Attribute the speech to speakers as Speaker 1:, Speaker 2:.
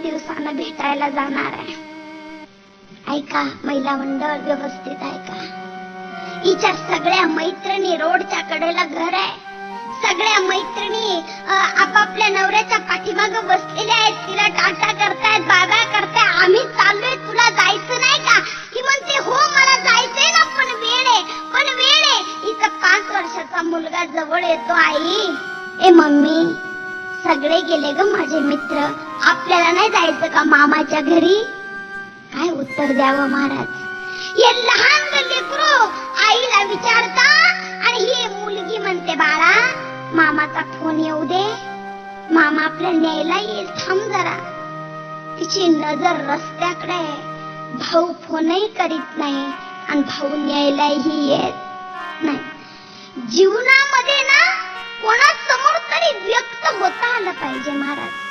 Speaker 1: दिवसानं भेटायला जाणार आहे. ऐका महिला मंडळ, व्यवस्थित ऐका. हिच्या सगळ्या मैत्रिणी रोडच्या कडेला घर आहे. सगळ्या मैत्रिणी आपापल्या नवऱ्याच्या पाठीमागे बसलेल्या आहेत. तिला टाटा करतायत, बाबा करतायत. आम्ही चाललोय, तुला जायचं नाही का? ही म्हणते हो मला जायचंय ना, पण वेळ आहे, पण वेळ आहे. हिचा 5 वर्षाचा मुलगा जवळ येतो. आई, ए मम्मी, सगळे गेले ग माझे मित्र, आपल्याला नाही जायचं का मामाच्या घरी? काय उत्तर द्यावं महाराज? हे लहान लेकरू आईला विचारता आणि ही मुलगी म्हणते बाळा मामाचा फोन येऊ दे, मामा आपल्याला न्यायला येईल, थांब जरा. तिची नजर रस्त्याकडे. भाऊ फोनही करीत नाही आणि भाऊ न्यायलाही येत नाही. जीवनामध्ये ना कोणासमोर तरी व्यक्त होता आलं पाहिजे महाराज.